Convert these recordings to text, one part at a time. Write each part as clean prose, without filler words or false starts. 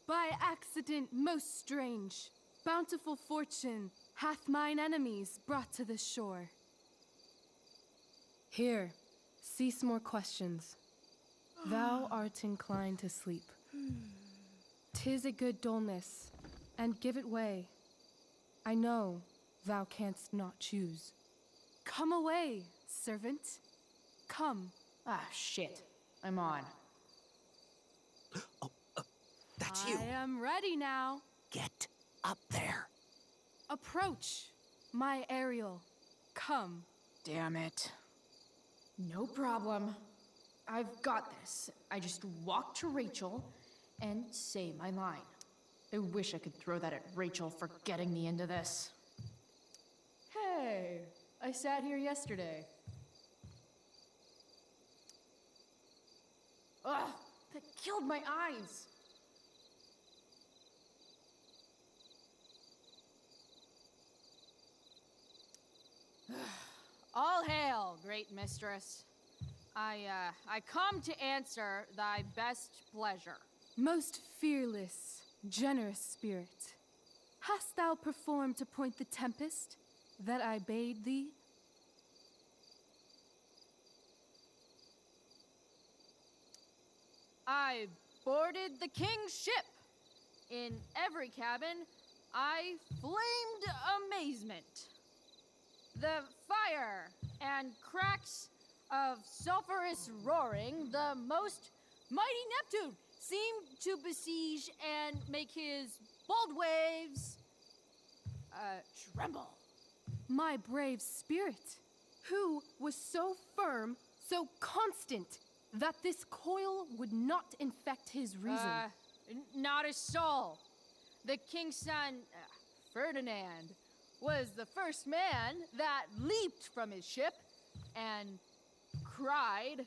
By accident most strange, bountiful fortune hath mine enemies brought to this shore. Here, cease more questions. Thou art inclined to sleep. 'Tis a good dullness, and give it way. I know thou canst not choose. Come away, servant. Come. Ah, shit. I'm on. That's you. I am ready now. Get up there. Approach, my Ariel. Come. Damn it. No problem. I've got this. I just walk to Rachel and say my line. I wish I could throw that at Rachel for getting me into this. Hey, I sat here yesterday. Ugh, that killed my eyes. All hail, great mistress. I come to answer thy best pleasure. Most fearless, generous spirit, hast thou performed to point the tempest that I bade thee? I boarded the king's ship. In every cabin, I flamed amazement. The fire and cracks of sulphurous roaring, the most mighty Neptune seemed to besiege and make his bold waves tremble. My brave spirit, who was so firm, so constant, that this coil would not infect his reason. Not a soul. The king's son, Ferdinand, was the first man that leaped from his ship and cried,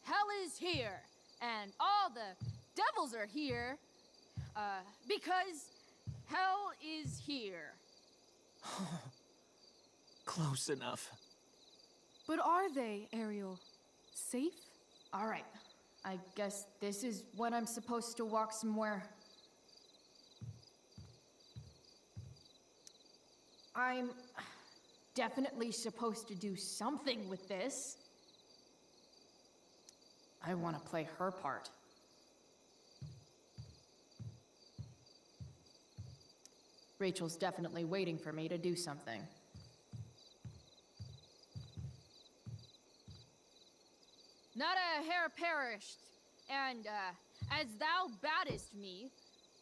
"Hell is here, and all the devils are here, because hell is here." Close enough. But are they, Ariel, safe? All right, I guess this is when I'm supposed to walk somewhere. I'm definitely supposed to do something with this. I want to play her part. Rachel's definitely waiting for me to do something. Not a hair perished, and as thou badest me,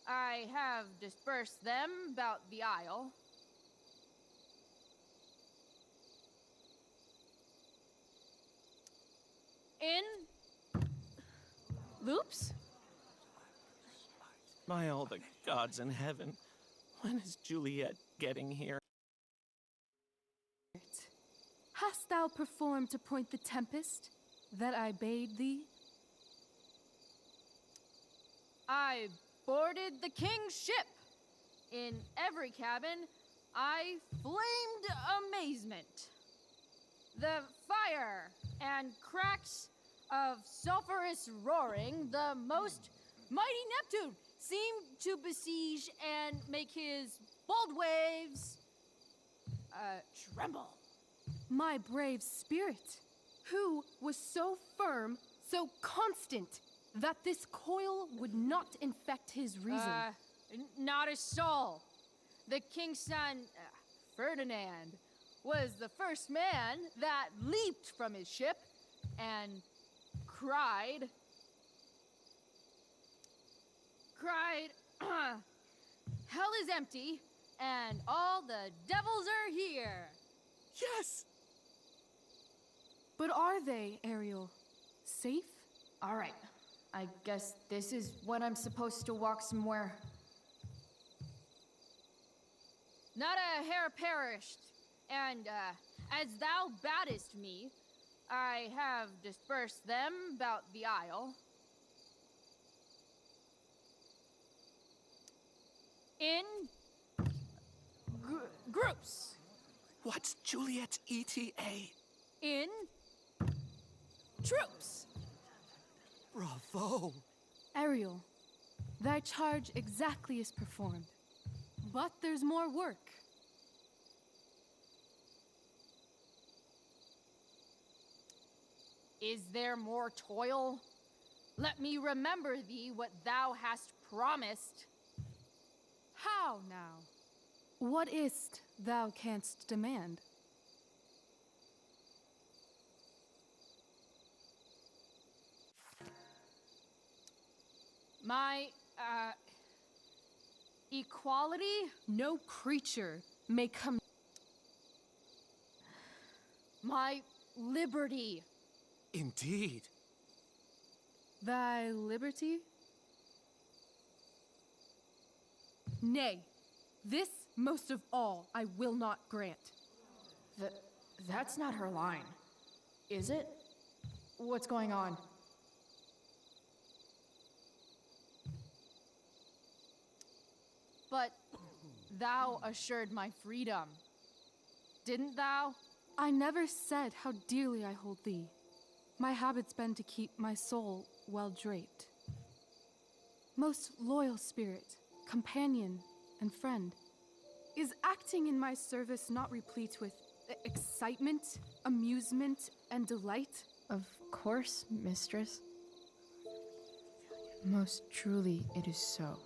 I have dispersed them about the isle. In loops? By all the gods in heaven, when is Juliet getting here? Hast thou performed to point the tempest that I bade thee? I boarded the king's ship. In every cabin, I flamed amazement. The fire and cracks of sulphurous roaring, the most mighty Neptune seemed to besiege and make his bold waves tremble. My brave spirit, who was so firm, so constant, that this coil would not infect his reason. Not a soul. The king's son, Ferdinand, was the first man that leaped from his ship and cried, "Hell is empty, and all the devils are here." Yes! But are they, Ariel, safe? All right, I guess this is when I'm supposed to walk somewhere. Not a hair perished, and as thou badest me, I have dispersed them about the isle. In groups. What's Juliet's ETA? in troops. Bravo! Ariel, thy charge exactly is performed. But there's more work. Is there more toil? Let me remember thee what thou hast promised. How now? What is't thou canst demand? My, equality? No creature may come. My liberty. Indeed. Thy liberty? Nay, this most of all I will not grant. That's not her line, is it? What's going on? But thou assured my freedom, didn't thou? I never said how dearly I hold thee. My habit's been to keep my soul well draped. Most loyal spirit, companion, and friend, is acting in my service not replete with excitement, amusement, and delight? Of course, mistress. Most truly it is so.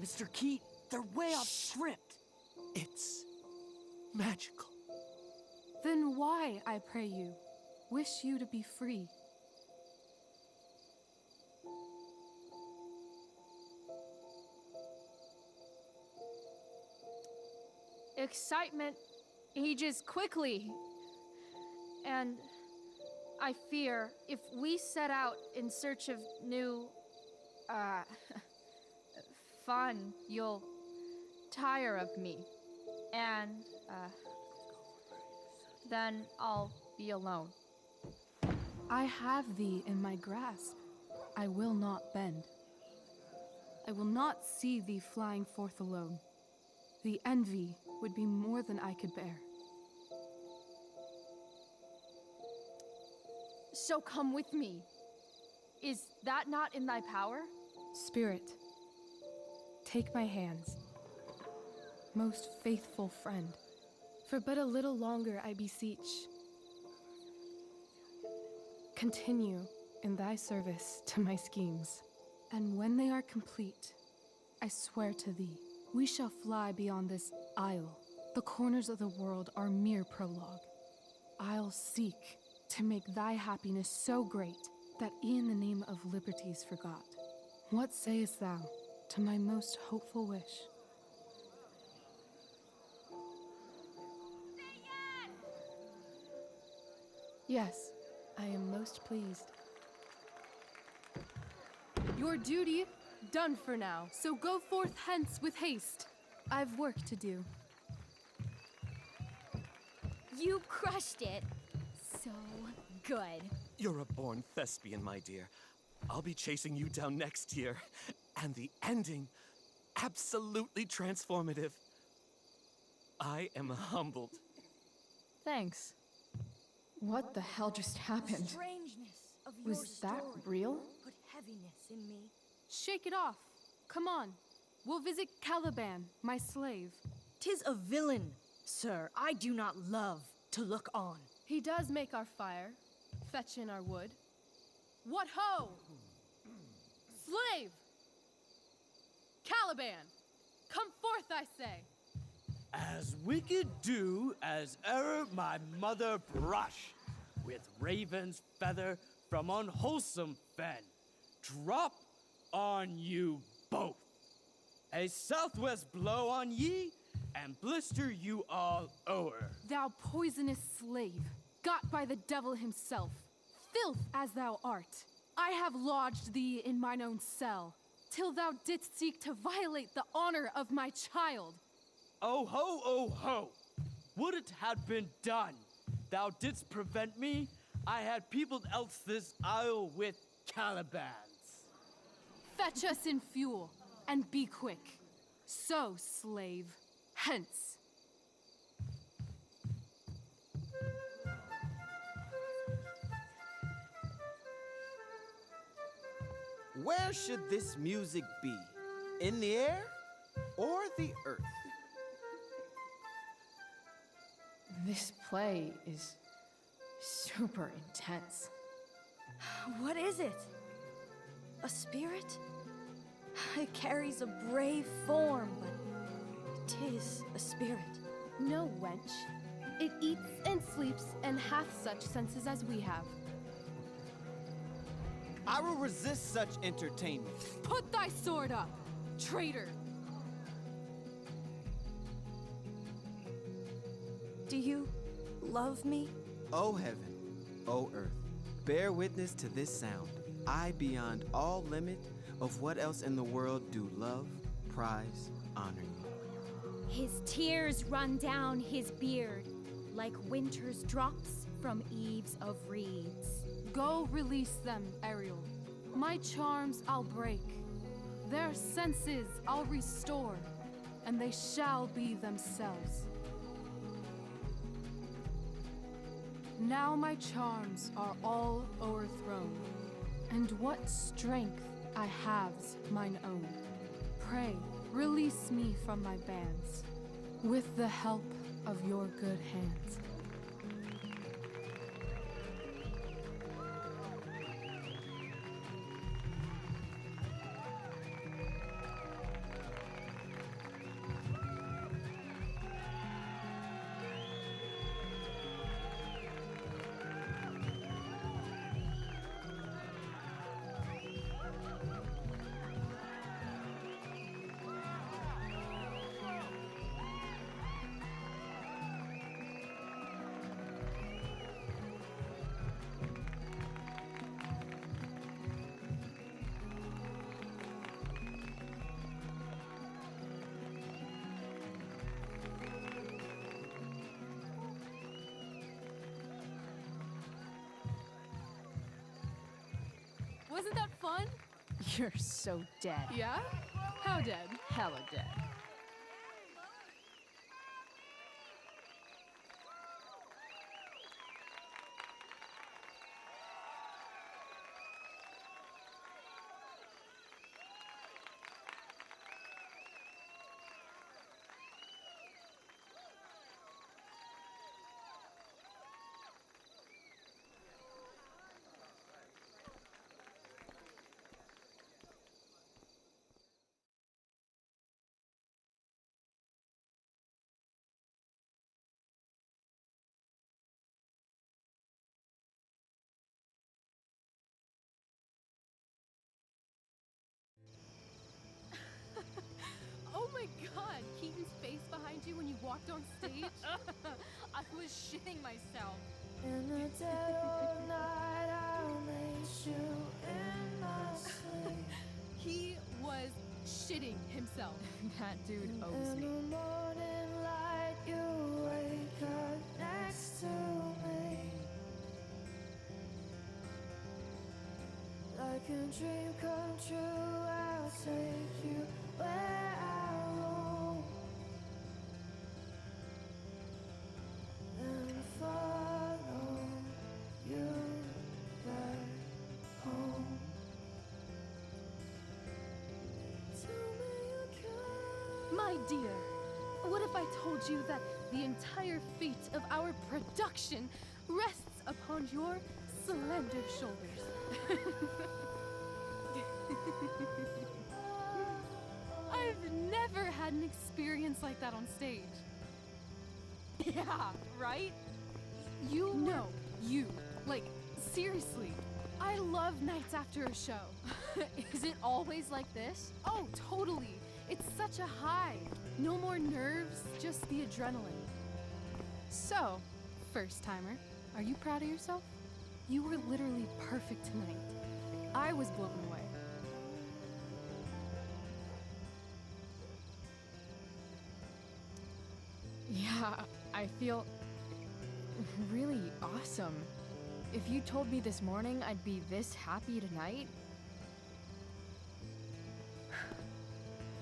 Mr. Keat, they're way off script. It's magical. Then why, I pray you, wish you to be free? Excitement ages quickly. And I fear if we set out in search of new, fun, you'll tire of me. And, then I'll be alone. I have thee in my grasp. I will not bend. I will not see thee flying forth alone. The envy would be more than I could bear. So come with me. Is that not in thy power? Spirit, take my hands. Most faithful friend, for but a little longer I beseech. Continue in thy service to my schemes, and when they are complete, I swear to thee, we shall fly beyond this isle. The corners of the world are mere prologue. I'll seek to make thy happiness so great that e'en the name of liberty's forgot. What sayest thou to my most hopeful wish? Yes, I am most pleased. Your duty done for now, so go forth hence with haste. I've work to do. You crushed it. So good. You're a born thespian, my dear. I'll be chasing you down next year. And the ending, absolutely transformative. I am humbled. Thanks. What the hell just happened? Strangeness of your Was that story real? Put heaviness in me. Shake it off. Come on. We'll visit Caliban, my slave. 'Tis a villain, sir. I do not love to look on. He does make our fire, fetch in our wood. What ho! Slave! Caliban! Come forth, I say! As wicked do as e'er my mother brush, with raven's feather from unwholesome fen, drop on you both. A southwest blow on ye, and blister you all o'er. Thou poisonous slave, got by the devil himself, filth as thou art, I have lodged thee in mine own cell, till thou didst seek to violate the honor of my child. Oh ho, oh ho! Would it had been done! Thou didst prevent me, I had peopled else this isle with Calibans. Fetch us in fuel, and be quick. So, slave, hence. Where should this music be? In the air or the earth? This play is super intense. What is it? A spirit? It carries a brave form, but 'tis a spirit. No, wench. It eats and sleeps and hath such senses as we have. I will resist such entertainment. Put thy sword up, traitor! Do you love me? O heaven, O earth, bear witness to this sound. I, beyond all limit of what else in the world do love, prize, honor you. His tears run down his beard like winter's drops from eaves of reeds. Go release them, Ariel. My charms I'll break. Their senses I'll restore, and they shall be themselves. Now my charms are all o'erthrown, and what strength I have's mine own. Pray, release me from my bands, with the help of your good hands. Wasn't that fun? You're so dead. Yeah? How dead? Hella dead. Oh my god, Keaton's face behind you when you walked on stage? I was shitting myself. In the dead of night, I'll meet you in my sleep. He was shitting himself. That dude owes In me. the morning light, you wake up next to me. Like a dream come true, I'll take you where I roam. And follow you back home. Tell me you can. My dear, what if I told you that the entire fate of our production rests upon your slender shoulders? I've never had an experience like that on stage. Yeah, right? You? No, you. Like, seriously. I love nights after a show. Is it always like this? Oh, totally. It's such a high. No more nerves, just the adrenaline. So, first timer, are you proud of yourself? You were literally perfect tonight. I was blown away. Yeah, I feel really awesome. If you told me this morning I'd be this happy tonight.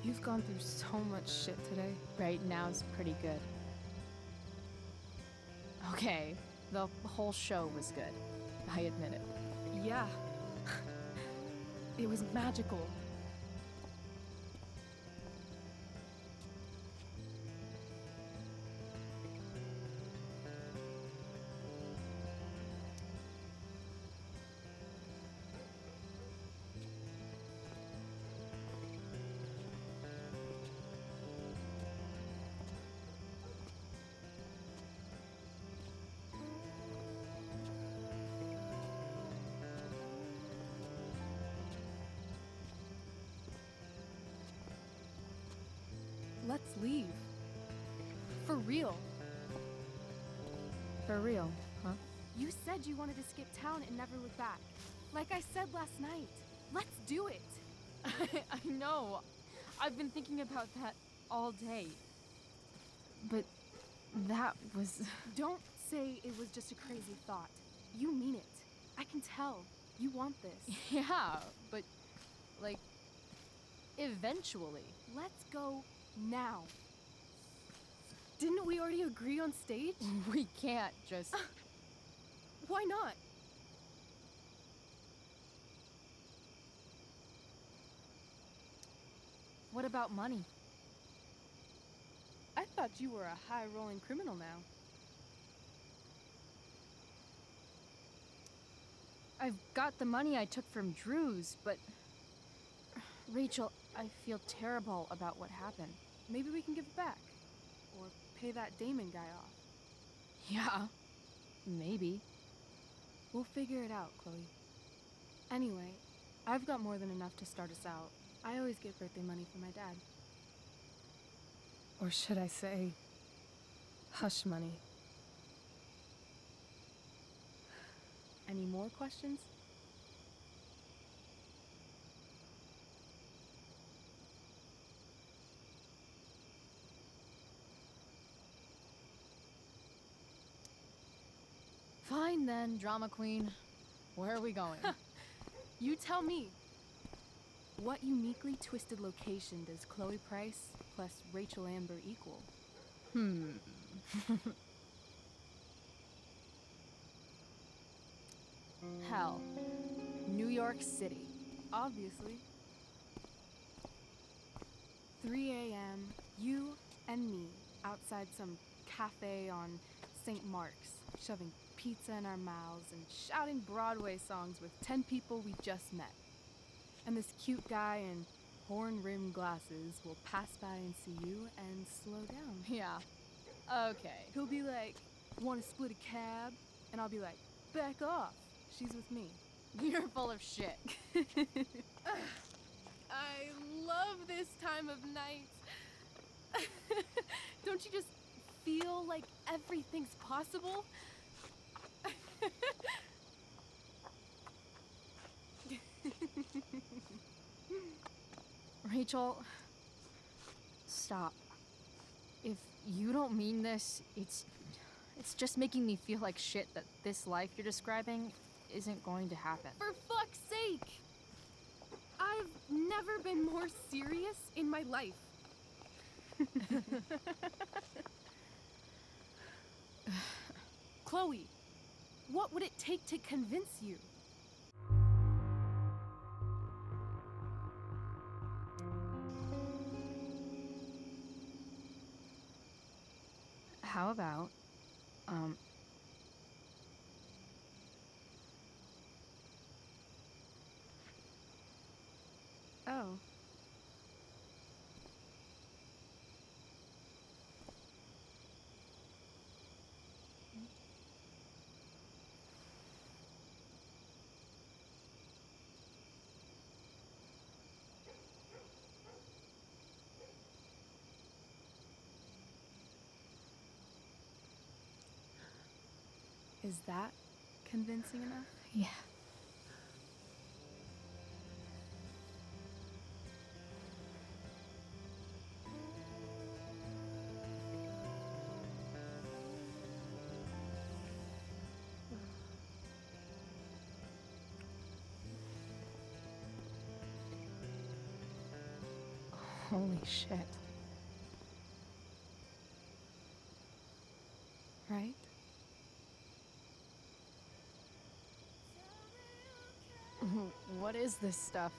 You've gone through so much shit today. Right now's pretty good. Okay, the whole show was good. I admit it. Yeah. It was magical. Let's leave. For real. For real, huh? You said you wanted to skip town and never look back. Like I said last night. Let's do it. I know. I've been thinking about that all day. But that was... Don't say it was just a crazy thought. You mean it. I can tell. You want this. Yeah, but, like, eventually. Let's go now. Didn't we already agree on stage? We can't just... Why not? What about money? I thought you were a high-rolling criminal now. I've got the money I took from Drew's, but... Rachel, I feel terrible about what happened. Maybe we can give it back. Or pay that Damon guy off. Yeah, maybe. We'll figure it out, Chloe. Anyway, I've got more than enough to start us out. I always get birthday money from my dad. Or should I say, hush money. Any more questions? Fine then, drama queen. Where are we going? You tell me. What uniquely twisted location does Chloe Price plus Rachel Amber equal? Hell. New York City. Obviously. 3 a.m., you and me outside some cafe on St. Mark's, shoving pizza in our mouths and shouting Broadway songs with 10 people we just met. And this cute guy in horn-rimmed glasses will pass by and see you and slow down. Yeah. Okay. He'll be like, "Want to split a cab?" And I'll be like, "Back off. She's with me." You're full of shit. I love this time of night. Don't you just feel like everything's possible? Rachel, stop. If you don't mean this, it's just making me feel like shit that this life you're describing isn't going to happen. For fuck's sake! I've never been more serious in my life. Chloe, what would it take to convince you? How about, Oh. Is that convincing enough? yeah. Holy shit. Right? What is this stuff?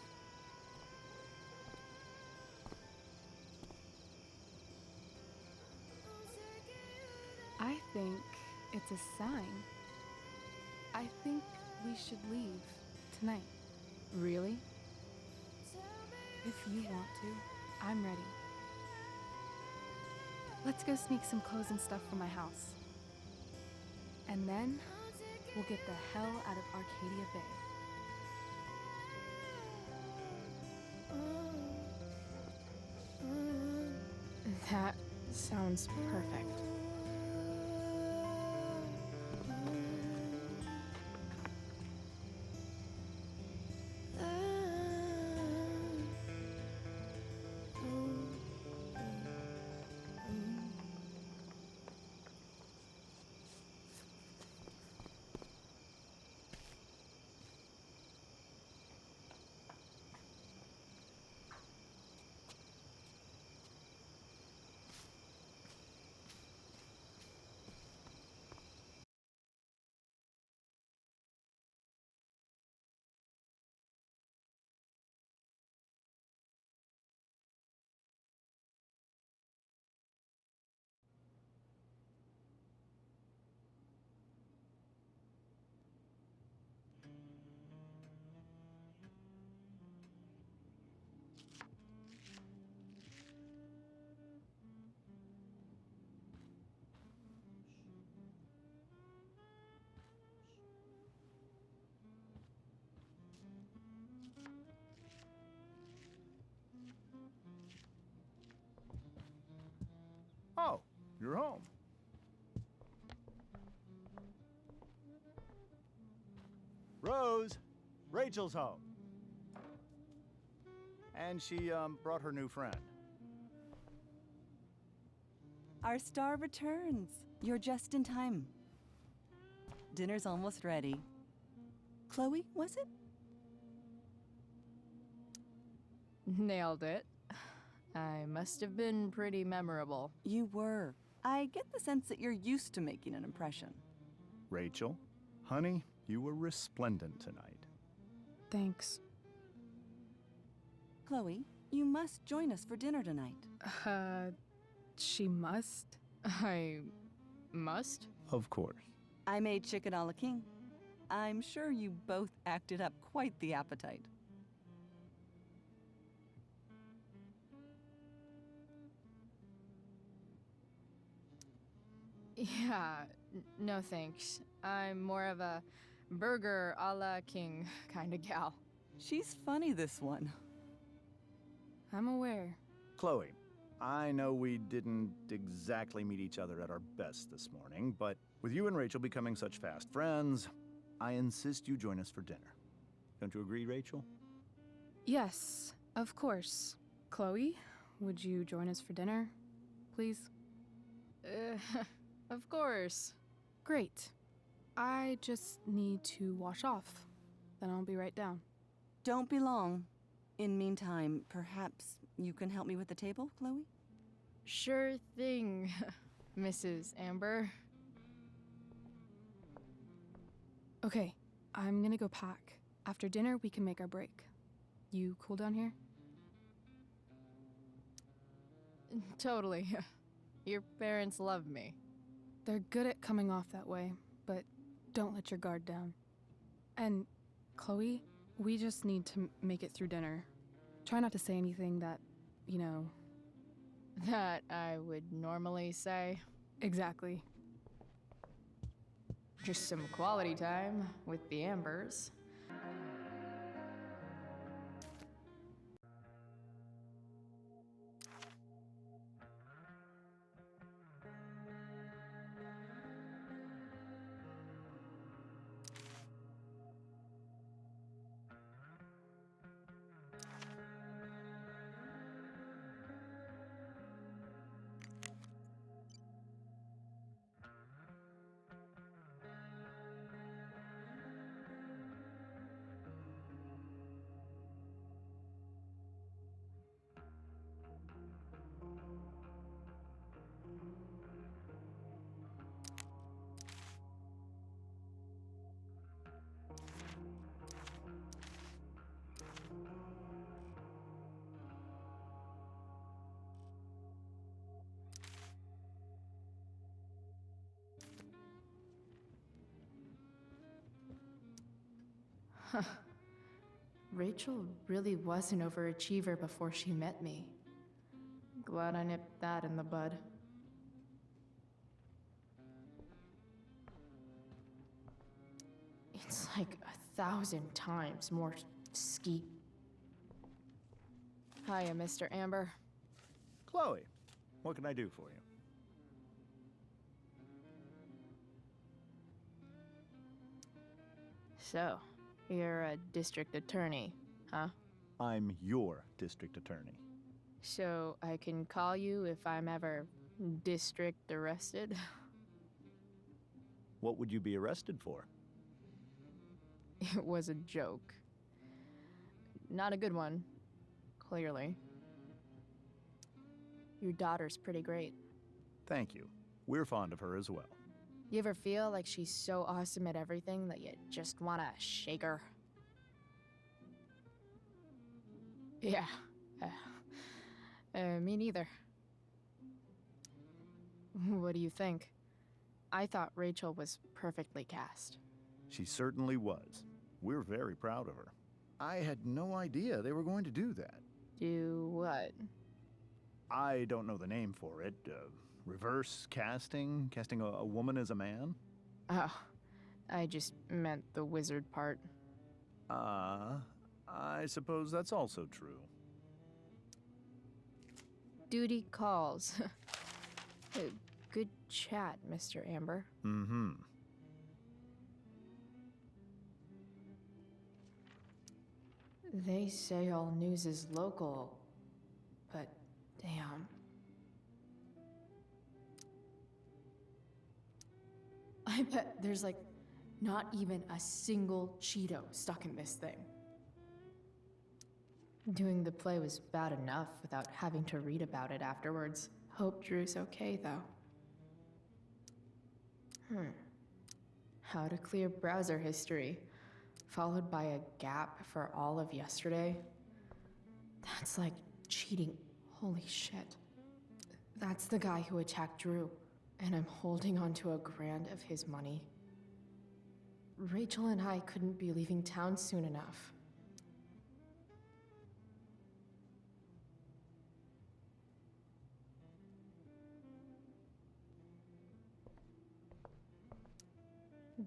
It's a sign. I think we should leave tonight. Really? If you want to, I'm ready. Let's go sneak some clothes and stuff from my house. And then we'll get the hell out of Arcadia Bay. That sounds perfect. Oh, you're home. Rose, Rachel's home. And she brought her new friend. Our star returns. You're just in time. Dinner's almost ready. Chloe, was it? Nailed it. I must have been pretty memorable. You were. I get the sense that you're used to making an impression. Rachel, honey, you were resplendent tonight. Thanks. Chloe, you must join us for dinner tonight. She must? I must? Of course. I made chicken a la king. I'm sure you both acted up quite the appetite. Yeah, no thanks. I'm more of a burger a la king kind of gal. She's funny, this one. I'm aware. Chloe, I know we didn't exactly meet each other at our best this morning, but with you and Rachel becoming such fast friends, I insist you join us for dinner. Don't you agree, Rachel? Yes, of course. Chloe, would you join us for dinner, please? Of course. Great. I just need to wash off. Then I'll be right down. Don't be long. In meantime, perhaps you can help me with the table, Chloe? Sure thing, Mrs. Amber. Okay, I'm gonna go pack. After dinner, we can make our break. You cool down here? Totally. Your parents love me. They're good at coming off that way, but don't let your guard down. And, Chloe, we just need to make it through dinner. Try not to say anything that, That I would normally say. Exactly. Just some quality time with the Ambers. Rachel really was an overachiever before she met me. Glad I nipped that in the bud. It's like 1,000 times more ski. Hiya, Mr. Amber. Chloe, what can I do for you? So, you're a district attorney, huh? I'm your district attorney. So I can call you if I'm ever district arrested? What would you be arrested for? It was a joke. Not a good one, clearly. Your daughter's pretty great. Thank you. We're fond of her as well. You ever feel like she's so awesome at everything that you just wanna shake her? Yeah. Me neither. What do you think? I thought Rachel was perfectly cast. She certainly was. We're very proud of her. I had no idea they were going to do that. Do what? I don't know the name for it. Reverse casting? Casting a woman as a man? Oh, I just meant the wizard part. I suppose that's also true. Duty calls. Good chat, Mr. Amber. Mm-hmm. They say all news is local, but damn. I bet there's like not even a single Cheeto stuck in this thing. Doing the play was bad enough without having to read about it afterwards. Hope Drew's okay, though. How to clear browser history, followed by a gap for all of yesterday. That's like cheating. Holy shit. That's the guy who attacked Drew, and I'm holding on to $1,000 of his money. Rachel and I couldn't be leaving town soon enough.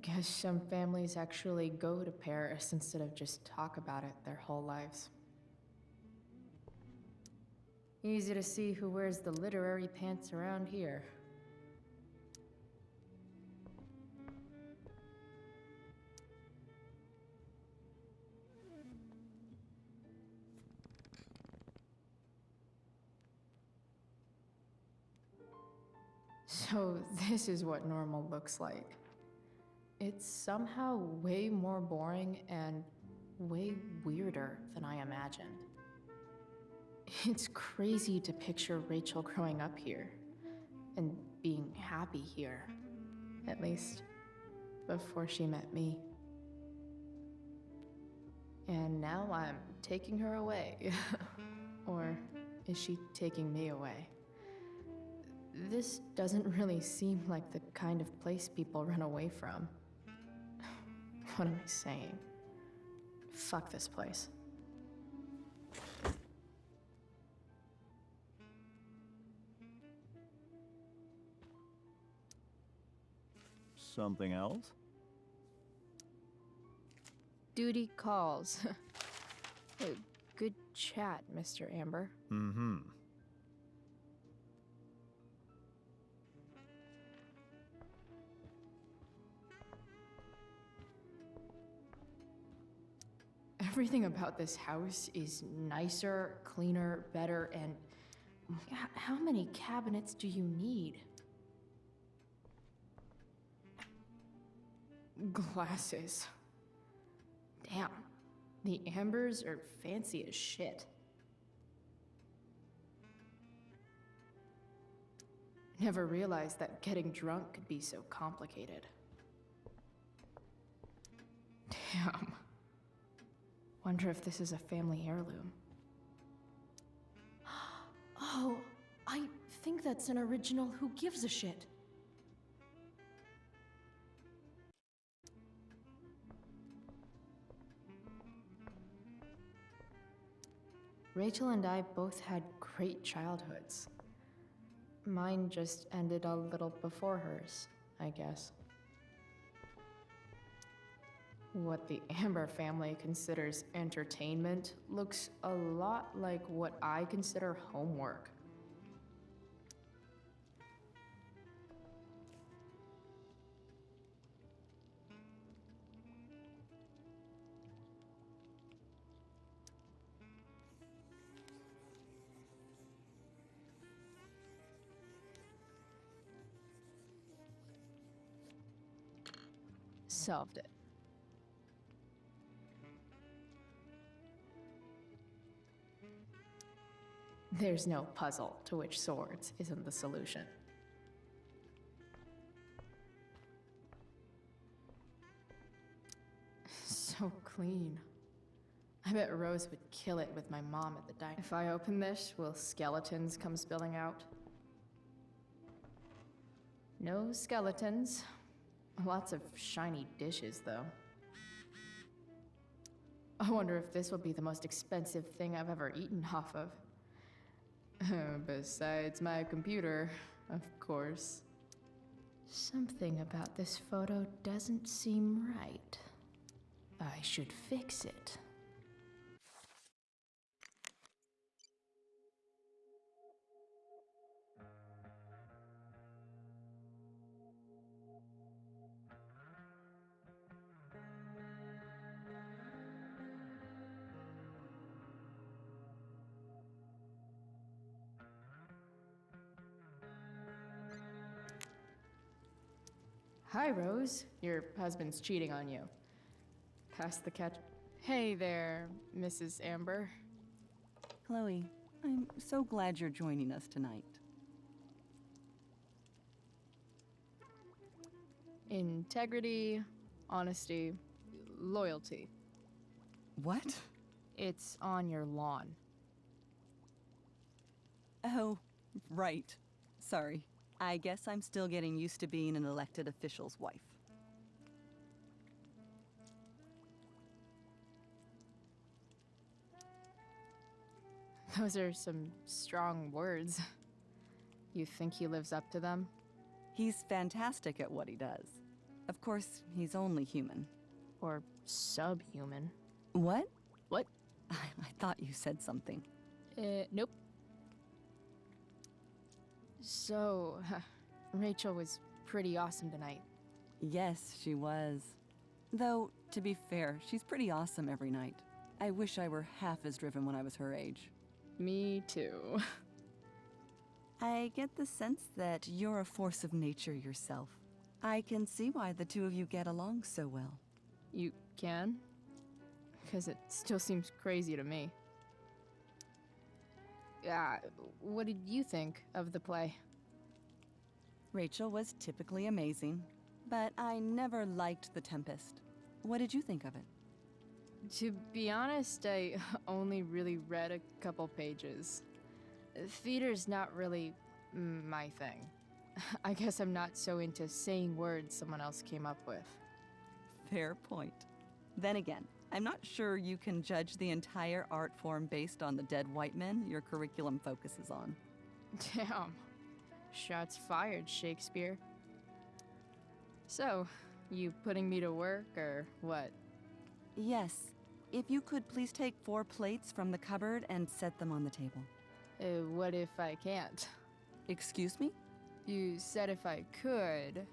Guess some families actually go to Paris instead of just talk about it their whole lives. Easy to see who wears the literary pants around here. So this is what normal looks like. It's somehow way more boring and way weirder than I imagined. It's crazy to picture Rachel growing up here and being happy here, at least before she met me. And now I'm taking her away. Or is she taking me away? This doesn't really seem like the kind of place people run away from. What am I saying? Fuck this place. Something else? Duty calls. Good chat, Mr. Amber. Mm-hmm. Everything about this house is nicer, cleaner, better, and how many cabinets do you need? Glasses. Damn, the Ambers are fancy as shit. Never realized that getting drunk could be so complicated. Damn. Wonder if this is a family heirloom. Oh, I think that's an original Who Gives a Shit. Rachel and I both had great childhoods. Mine just ended a little before hers, I guess. What the Amber family considers entertainment looks a lot like what I consider homework. Solved it. There's no puzzle to which swords isn't the solution. So clean. I bet Rose would kill it with my mom at the diner. If I open this, will skeletons come spilling out? No skeletons. Lots of shiny dishes, though. I wonder if this will be the most expensive thing I've ever eaten off of. Besides my computer, of course. Something about this photo doesn't seem right. I should fix it. Hi, Rose. Your husband's cheating on you. Pass the catch. Hey there, Mrs. Amber. Chloe, I'm so glad you're joining us tonight. Integrity, honesty, loyalty. What? It's on your lawn. Oh, right. Sorry. I guess I'm still getting used to being an elected official's wife. Those are some strong words. You think he lives up to them? He's fantastic at what he does. Of course, he's only human. Or subhuman. What? What? I thought you said something. Nope. So, Rachel was pretty awesome tonight. Yes, she was. Though, to be fair, she's pretty awesome every night. I wish I were half as driven when I was her age. Me too. I get the sense that you're a force of nature yourself. I can see why the two of you get along so well. You can? Because it still seems crazy to me. Yeah, what did you think of the play? Rachel was typically amazing, but I never liked The Tempest. What did you think of it? To be honest, I only really read a couple pages. Theater's not really my thing. I guess I'm not so into saying words someone else came up with. Fair point. Then again, I'm not sure you can judge the entire art form based on the dead white men your curriculum focuses on. Damn. Shots fired, Shakespeare. So, you putting me to work, or what? Yes. If you could please take 4 plates from the cupboard and set them on the table. What if I can't? Excuse me? You said if I could.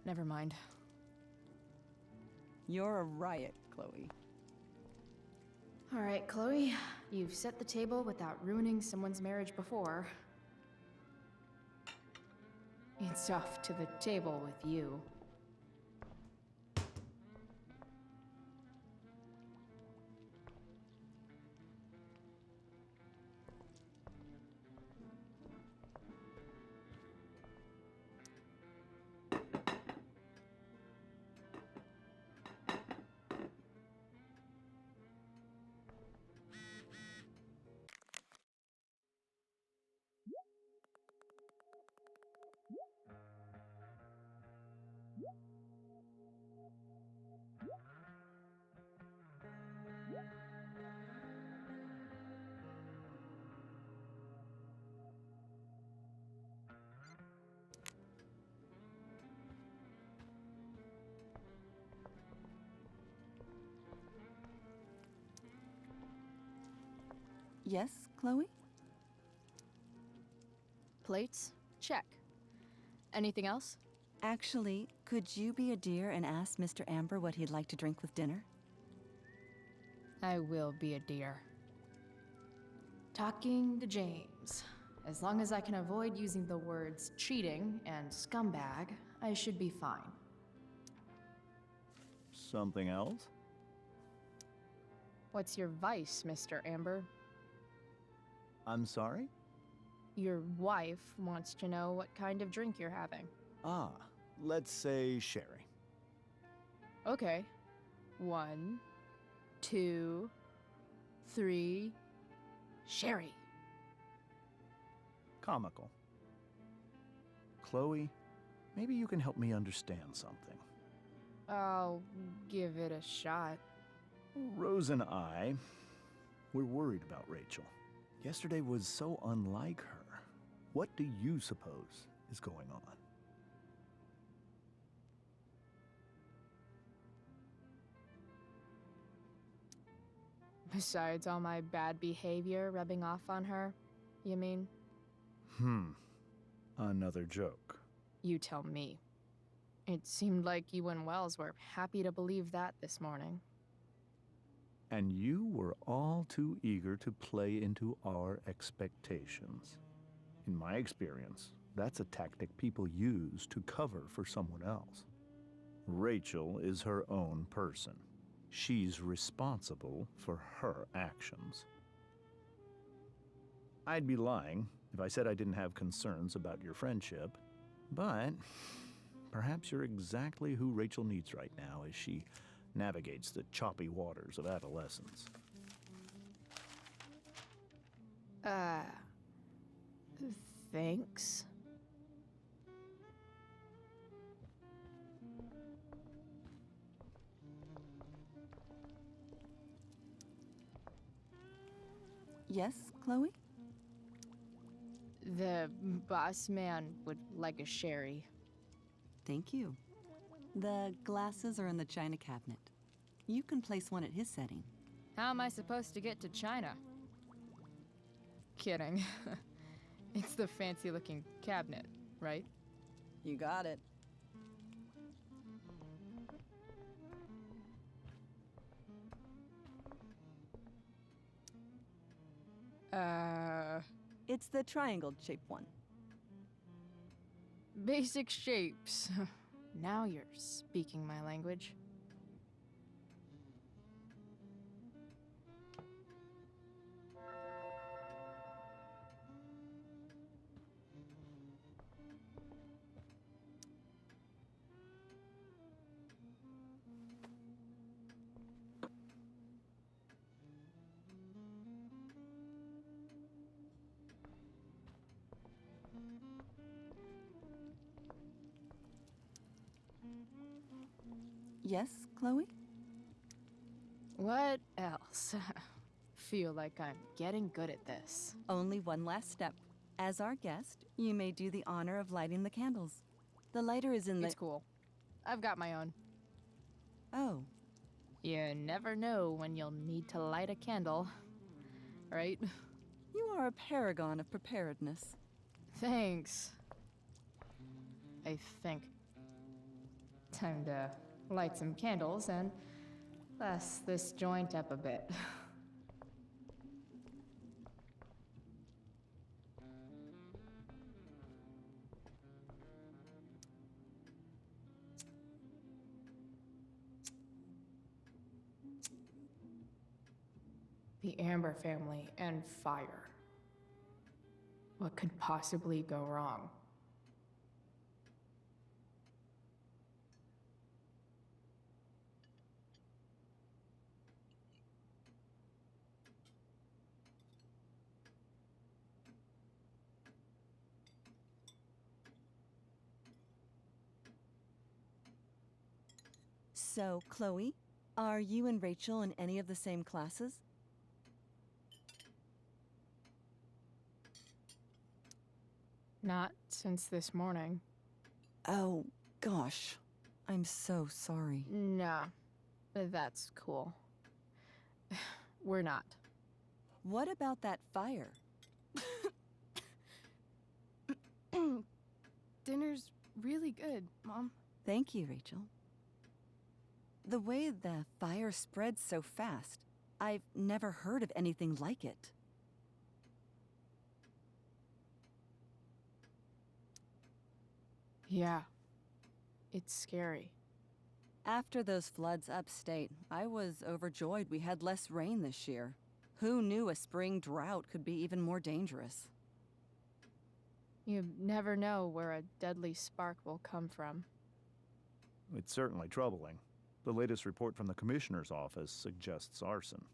Never mind. You're a riot, Chloe. All right, Chloe. You've set the table without ruining someone's marriage before. It's off to the table with you. Yes, Chloe? Plates? Check. Anything else? Actually, could you be a dear and ask Mr. Amber what he'd like to drink with dinner? I will be a dear. Talking to James. As long as I can avoid using the words cheating and scumbag, I should be fine. Something else? What's your vice, Mr. Amber? I'm sorry? Your wife wants to know what kind of drink you're having. Ah, let's say sherry. Okay. 1, 2, 3. Sherry. Comical. Chloe, maybe you can help me understand something. I'll give it a shot. Rose and I, we're worried about Rachel. Yesterday was so unlike her. What do you suppose is going on? Besides all my bad behavior rubbing off on her, you mean? Another joke. You tell me. It seemed like you and Wells were happy to believe that this morning. And you were all too eager to play into our expectations. In my experience, that's a tactic people use to cover for someone else. Rachel is her own person. She's responsible for her actions. I'd be lying if I said I didn't have concerns about your friendship, but perhaps you're exactly who Rachel needs right now as she navigates the choppy waters of adolescence. Thanks. Yes, Chloe? The boss man would like a sherry. Thank you. The glasses are in the china cabinet. You can place one at his setting. How am I supposed to get to China? Kidding. It's the fancy-looking cabinet, right? You got it. It's the triangle-shaped one. Basic shapes. Now you're speaking my language. Yes, Chloe? What else? Feel like I'm getting good at this. Only one last step. As our guest, you may do the honor of lighting the candles. The lighter is in the... It's cool. I've got my own. Oh. You never know when you'll need to light a candle, right? You are a paragon of preparedness. Thanks. I think. Time to light some candles and bless this joint up a bit. The Amber family and fire. What could possibly go wrong? So, Chloe, are you and Rachel in any of the same classes? Not since this morning. Oh, gosh. I'm so sorry. Nah, that's cool. We're not. What about that fire? Dinner's really good, Mom. Thank you, Rachel. The way the fire spreads so fast, I've never heard of anything like it. Yeah. It's scary. After those floods upstate, I was overjoyed we had less rain this year. Who knew a spring drought could be even more dangerous? You never know where a deadly spark will come from. It's certainly troubling. The latest report from the Commissioner's office suggests arson.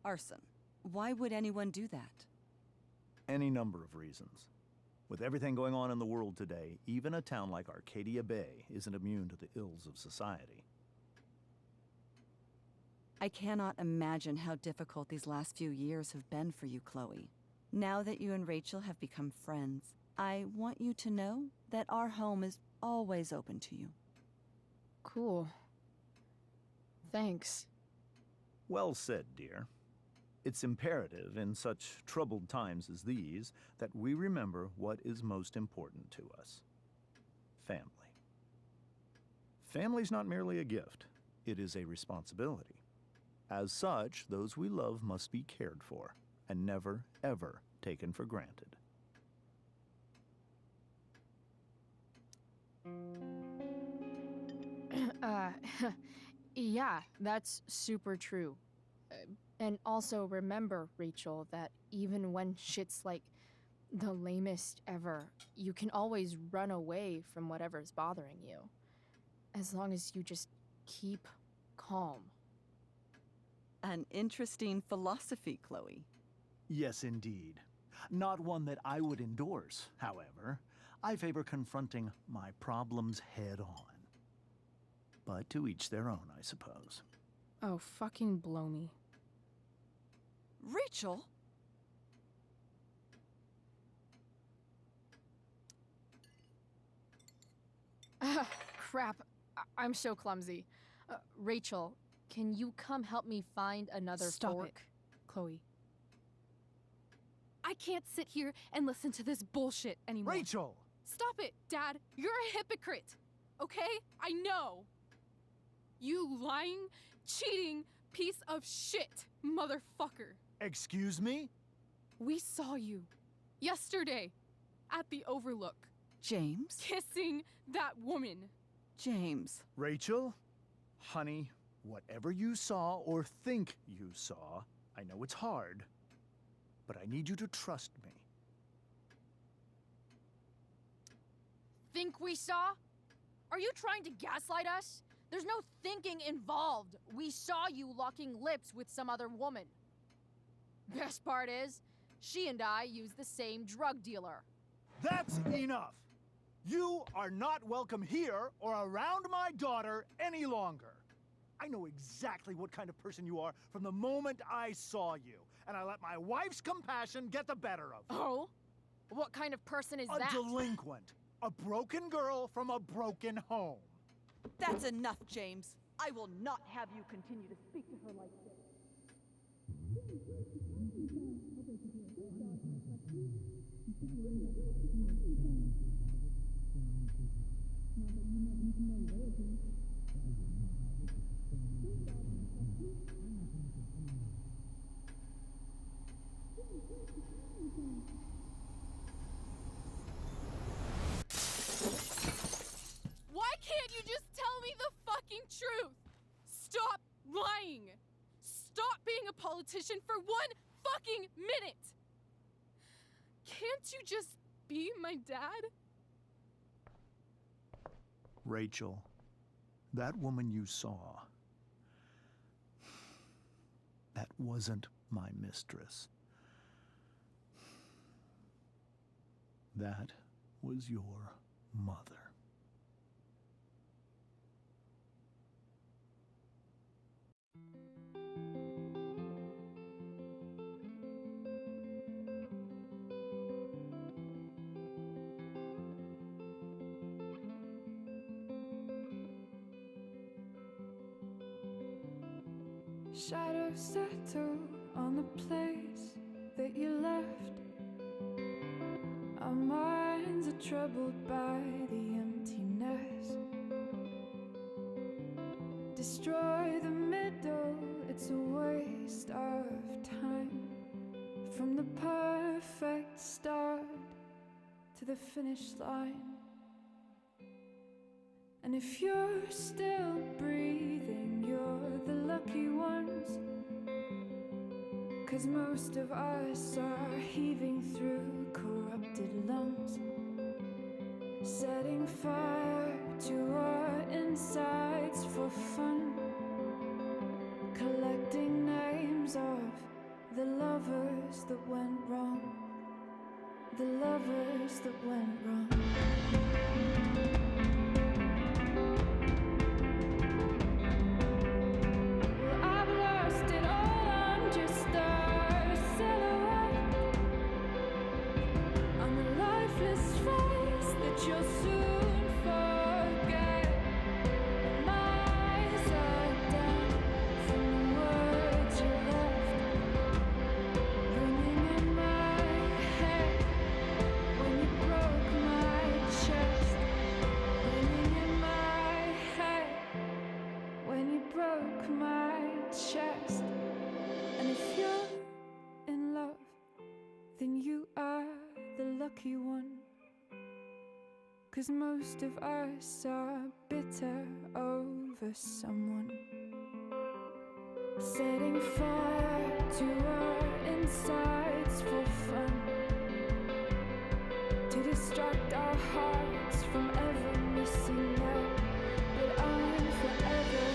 Arson. Why would anyone do that? Any number of reasons. With everything going on in the world today, even a town like Arcadia Bay isn't immune to the ills of society. I cannot imagine how difficult these last few years have been for you, Chloe. Now that you and Rachel have become friends, I want you to know that our home is always open to you. Cool. Thanks. Well said, dear. It's imperative in such troubled times as these that we remember what is most important to us. Family. Family's not merely a gift, it is a responsibility. As such, those we love must be cared for and never, ever taken for granted. Yeah, that's super true. And also remember, Rachel, that even when shit's like the lamest ever, you can always run away from whatever's bothering you. As long as you just keep calm. An interesting philosophy, Chloe. Yes, indeed. Not one that I would endorse, however. I favor confronting my problems head on. But to each their own, I suppose. Oh, fucking blow me. Rachel? Crap. I'm so clumsy. Rachel, can you come help me find another Stop fork? it, Chloe. I can't sit here and listen to this bullshit anymore. Rachel! Stop it, Dad. You're a hypocrite. Okay? I know. You lying, cheating piece of shit, motherfucker. Excuse me? We saw you yesterday at the Overlook James? kissing that woman. James. Rachel? Honey, whatever you saw or think you saw, I know it's hard, but I need you to trust me. Think we saw? Are you trying to gaslight us? There's no thinking involved. We saw you locking lips with some other woman. Best part is, she and I use the same drug dealer. That's enough! You are not welcome here or around my daughter any longer. I know exactly what kind of person you are from the moment I saw you, and I let my wife's compassion get the better of you. Oh? What kind of person is that? A delinquent. A broken girl from a broken home. That's enough, James. I will not have you continue to speak to her like this. Why can't you just tell me the fucking truth? Stop lying. Stop being a politician for 1 fucking minute. Can't you just be my dad? Rachel, that woman you saw, that wasn't my mistress. That was your mother. Shadows settle on the place that you left. Our minds are troubled by the emptiness. Destroy the middle, it's a waste of time. From the perfect start to the finish line. And if you're still breathing, you're the lucky ones. 'Cause most of us are heaving through corrupted lungs, setting fire to our insides for fun, collecting names of the lovers that went wrong, the lovers that went wrong. Well, I've lost it all, I'm just a silhouette on the lifeless face that you'll soon forget. My eyes are down from the words you left, ringing in my head when you broke my chest, ringing in my head when you broke my chest. And if you're in love, then you are the lucky one. 'Cause most of us are bitter over someone, setting fire to our insides for fun, to distract our hearts from ever missing out. But I'm forever